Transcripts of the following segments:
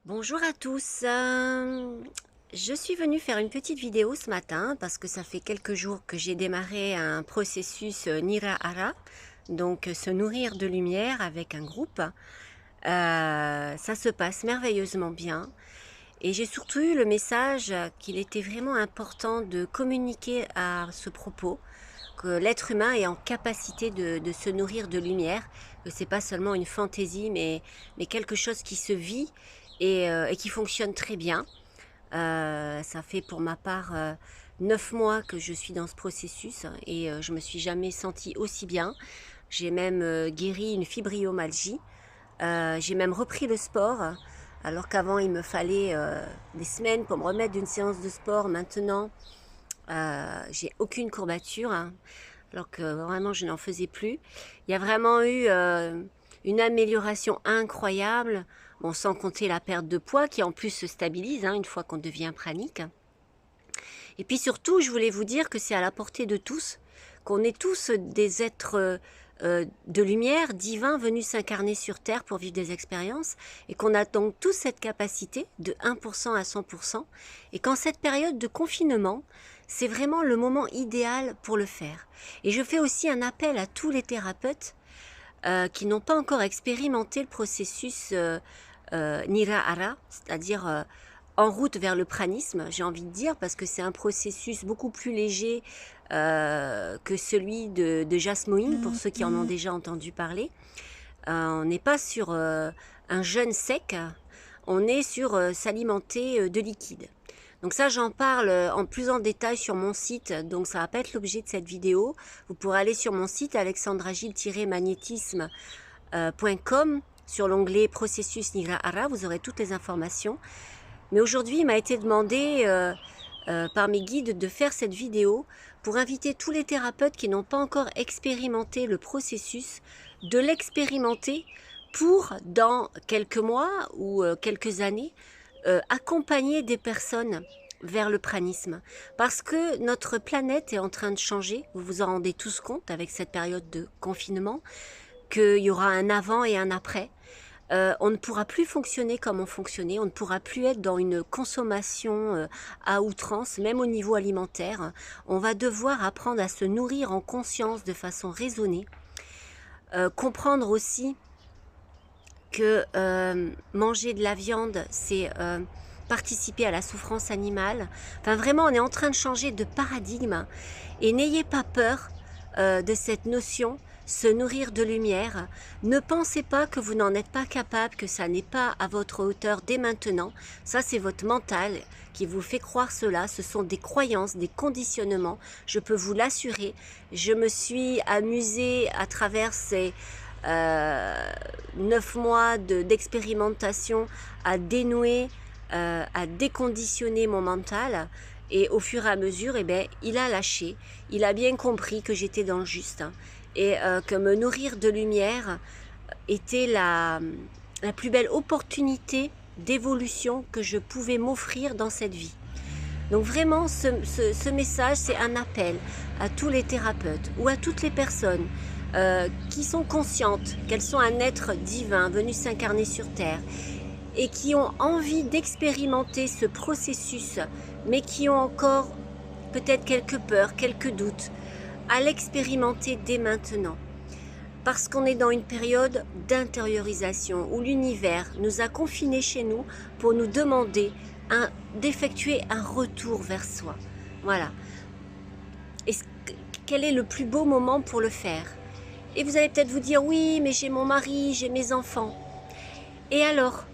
Bonjour à tous, je suis venue faire une petite vidéo ce matin parce que ça fait quelques jours que j'ai démarré un processus Nirahara, donc se nourrir de lumière avec un groupe. Ça se passe merveilleusement bien et j'ai surtout eu le message qu'il était vraiment important de communiquer à ce propos, que l'être humain est en capacité de se nourrir de lumière, que c'est pas seulement une fantaisie mais quelque chose qui se vit et qui fonctionne très bien. Ça fait pour ma part 9 mois que je suis dans ce processus et je me suis jamais sentie aussi bien. J'ai même guéri une fibromyalgie. J'ai même repris le sport, alors qu'avant il me fallait des semaines pour me remettre d'une séance de sport. Maintenant, j'ai aucune courbature, hein, alors que vraiment je n'en faisais plus. Il y a vraiment eu une amélioration incroyable, bon, sans compter la perte de poids qui en plus se stabilise hein, une fois qu'on devient pranique. Et puis surtout, je voulais vous dire que c'est à la portée de tous, qu'on est tous des êtres de lumière, divins, venus s'incarner sur Terre pour vivre des expériences, et qu'on a donc tous cette capacité de 1% à 100%, et qu'en cette période de confinement, c'est vraiment le moment idéal pour le faire. Et je fais aussi un appel à tous les thérapeutes qui n'ont pas encore expérimenté le processus Nirahara, c'est-à-dire en route vers le pranisme, j'ai envie de dire, parce que c'est un processus beaucoup plus léger que celui de Jasmine, pour ceux qui en ont déjà entendu parler. On n'est pas sur un jeûne sec, on est sur s'alimenter de liquide. Donc ça, j'en parle en plus en détail sur mon site, donc ça va pas être l'objet de cette vidéo. Vous pourrez aller sur mon site alexandragile-magnétisme.com sur l'onglet processus Nirahara, vous aurez toutes les informations. Mais aujourd'hui, il m'a été demandé par mes guides de faire cette vidéo pour inviter tous les thérapeutes qui n'ont pas encore expérimenté le processus, de l'expérimenter pour, dans quelques mois ou quelques années, accompagner des personnes vers le pranisme. Parce que notre planète est en train de changer, vous vous en rendez tous compte avec cette période de confinement, qu'il y aura un avant et un après. On ne pourra plus fonctionner comme on fonctionnait, on ne pourra plus être dans une consommation à outrance, même au niveau alimentaire. On va devoir apprendre à se nourrir en conscience de façon raisonnée. Comprendre aussi que manger de la viande, c'est participer à la souffrance animale. Enfin, vraiment, on est en train de changer de paradigme. Et n'ayez pas peur de cette notion, se nourrir de lumière. Ne pensez pas que vous n'en êtes pas capable, que ça n'est pas à votre hauteur dès maintenant. Ça, c'est votre mental qui vous fait croire cela. Ce sont des croyances, des conditionnements. Je peux vous l'assurer. Je me suis amusée à travers ces 9 mois d'expérimentation à dénouer, à déconditionner mon mental. Et au fur et à mesure, eh ben, il a lâché. Il a bien compris que j'étais dans le juste. Et que me nourrir de lumière était la plus belle opportunité d'évolution que je pouvais m'offrir dans cette vie. Donc vraiment, ce message, c'est un appel à tous les thérapeutes ou à toutes les personnes qui sont conscientes qu'elles sont un être divin venu s'incarner sur Terre et qui ont envie d'expérimenter ce processus, mais qui ont encore peut-être quelques peurs, quelques doutes, à l'expérimenter dès maintenant. Parce qu'on est dans une période d'intériorisation où l'univers nous a confinés chez nous pour nous demander d'effectuer un retour vers soi. Voilà. Et quel est le plus beau moment pour le faire? Et vous allez peut-être vous dire, oui, mais j'ai mon mari, j'ai mes enfants. Et alors?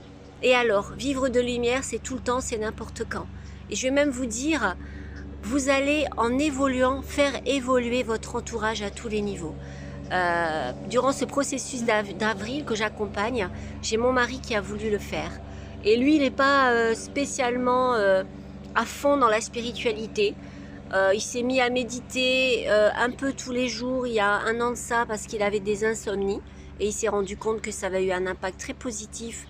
Et alors? Vivre de lumière, c'est tout le temps, c'est n'importe quand. Et je vais même vous dire, vous allez, en évoluant, faire évoluer votre entourage à tous les niveaux. Durant ce processus d'avril que j'accompagne, j'ai mon mari qui a voulu le faire. Et lui, il n'est pas spécialement à fond dans la spiritualité. Il s'est mis à méditer un peu tous les jours il y a un an de ça parce qu'il avait des insomnies. Et il s'est rendu compte que ça avait eu un impact très positif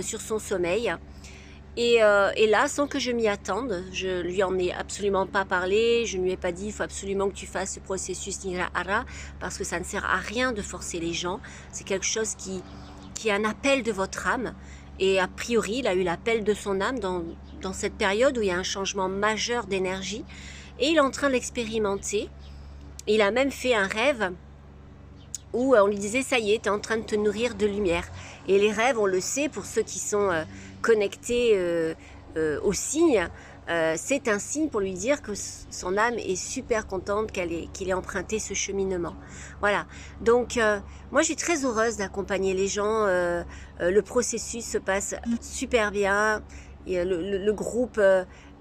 sur son sommeil. Et là, sans que je m'y attende, je lui en ai absolument pas parlé, je ne lui ai pas dit il faut absolument que tu fasses ce processus Nirahara parce que ça ne sert à rien de forcer les gens, c'est quelque chose qui est un appel de votre âme Et a priori, il a eu l'appel de son âme dans cette période où il y a un changement majeur d'énergie. Et il est en train d'expérimenter. Il a même fait un rêve où on lui disait, ça y est, tu es en train de te nourrir de lumière. Et les rêves, on le sait, pour ceux qui sont connectés aux signes, c'est un signe pour lui dire que son âme est super contente qu'il ait emprunté ce cheminement. Voilà, donc moi je suis très heureuse d'accompagner les gens, le processus se passe super bien, et, le groupe,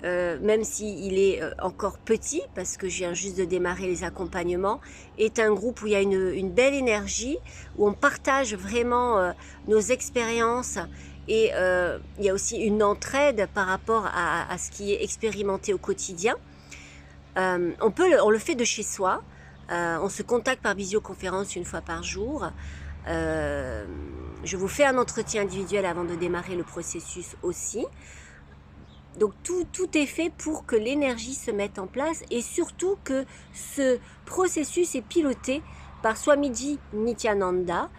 même s'il est encore petit, parce que je viens juste de démarrer les accompagnements, est un groupe où il y a une belle énergie, où on partage vraiment nos expériences. Et il y a aussi une entraide par rapport à ce qui est expérimenté au quotidien. On le fait de chez soi. On se contacte par visioconférence une fois par jour. Je vous fais un entretien individuel avant de démarrer le processus aussi. Donc tout est fait pour que l'énergie se mette en place et surtout que ce processus est piloté par Swamiji Nityananda,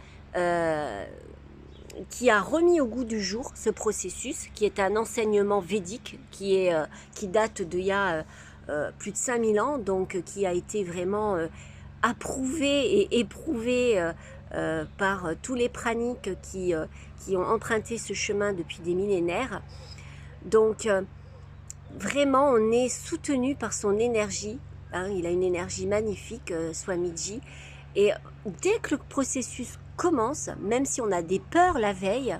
qui a remis au goût du jour ce processus, qui est un enseignement védique, qui date d'il y a plus de 5000 ans, donc qui a été vraiment approuvé et éprouvé par tous les praniques qui ont emprunté ce chemin depuis des millénaires. Donc vraiment on est soutenu par son énergie, hein, il a une énergie magnifique, Swamiji, et dès que le processus commence, même si on a des peurs la veille,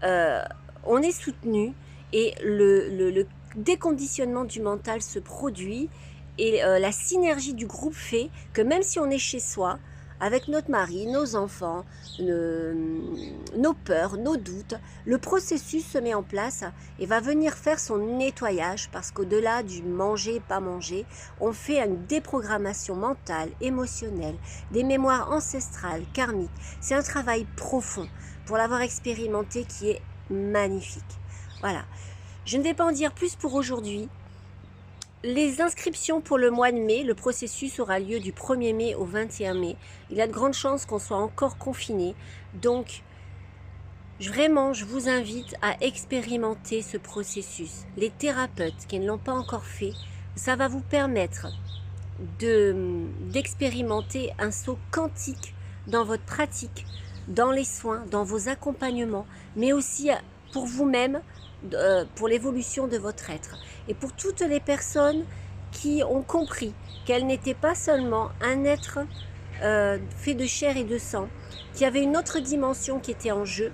on est soutenu et le déconditionnement du mental se produit et la synergie du groupe fait que même si on est chez soi, avec notre mari, nos enfants, nos peurs, nos doutes, le processus se met en place et va venir faire son nettoyage parce qu'au-delà du manger, pas manger, on fait une déprogrammation mentale, émotionnelle, des mémoires ancestrales, karmiques. C'est un travail profond pour l'avoir expérimenté qui est magnifique. Voilà, je ne vais pas en dire plus pour aujourd'hui. Les inscriptions pour le mois de mai, le processus aura lieu du 1er mai au 21 mai. Il y a de grandes chances qu'on soit encore confiné. Donc, vraiment, je vous invite à expérimenter ce processus. Les thérapeutes qui ne l'ont pas encore fait, ça va vous permettre d'expérimenter un saut quantique dans votre pratique, dans les soins, dans vos accompagnements, mais aussi pour vous-même, pour l'évolution de votre être. Et pour toutes les personnes qui ont compris qu'elles n'étaient pas seulement un être fait de chair et de sang, qu'il y avait une autre dimension qui était en jeu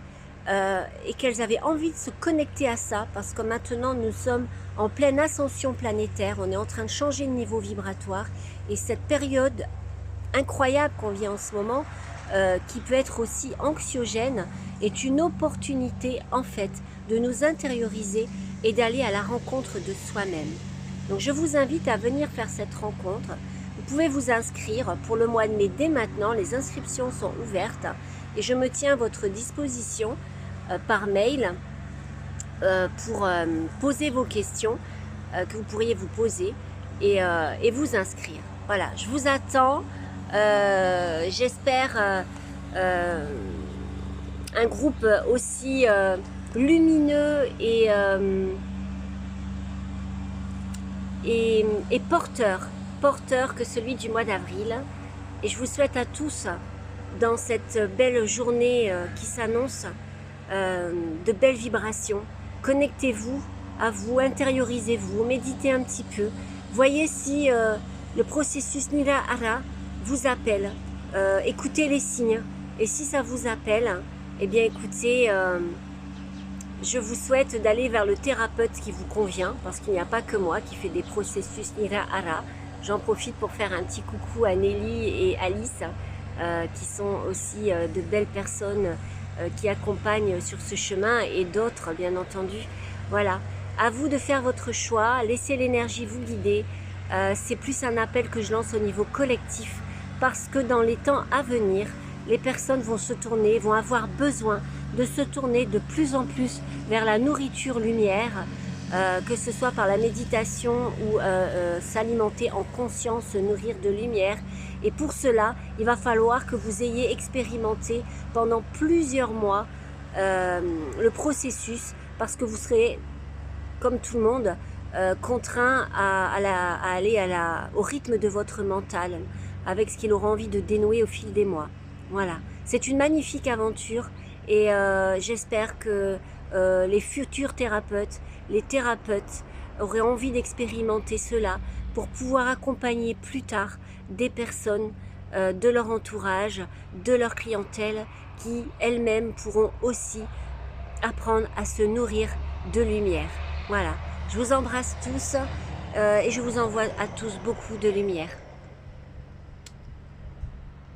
et qu'elles avaient envie de se connecter à ça parce que maintenant nous sommes en pleine ascension planétaire, on est en train de changer de niveau vibratoire et cette période incroyable qu'on vit en ce moment, qui peut être aussi anxiogène, est une opportunité en fait de nous intérioriser et d'aller à la rencontre de soi-même. Donc je vous invite à venir faire cette rencontre. Vous pouvez vous inscrire pour le mois de mai dès maintenant, les inscriptions sont ouvertes et je me tiens à votre disposition par mail pour poser vos questions que vous pourriez vous poser et vous inscrire. Voilà, je vous attends. J'espère un groupe aussi lumineux et porteur que celui du mois d'avril. Et je vous souhaite à tous, dans cette belle journée qui s'annonce, de belles vibrations. Connectez-vous à vous, intériorisez-vous, méditez un petit peu. Voyez si le processus Nirahara vous appelle. Écoutez les signes. Et si ça vous appelle, eh bien écoutez, je vous souhaite d'aller vers le thérapeute qui vous convient, parce qu'il n'y a pas que moi qui fais des processus Nirahara. J'en profite pour faire un petit coucou à Nelly et Alice, qui sont aussi de belles personnes qui accompagnent sur ce chemin, et d'autres bien entendu. Voilà, à vous de faire votre choix, laissez l'énergie vous guider. C'est plus un appel que je lance au niveau collectif, parce que dans les temps à venir, les personnes vont se tourner, vont avoir besoin de se tourner de plus en plus vers la nourriture lumière, que ce soit par la méditation ou s'alimenter en conscience, se nourrir de lumière. Et pour cela, il va falloir que vous ayez expérimenté pendant plusieurs mois le processus, parce que vous serez, comme tout le monde, contraint à aller au rythme de votre mental, avec ce qu'il aura envie de dénouer au fil des mois. Voilà, c'est une magnifique aventure et j'espère que les futurs thérapeutes, les thérapeutes auraient envie d'expérimenter cela pour pouvoir accompagner plus tard des personnes de leur entourage, de leur clientèle, qui elles-mêmes pourront aussi apprendre à se nourrir de lumière. Voilà, je vous embrasse tous et je vous envoie à tous beaucoup de lumière.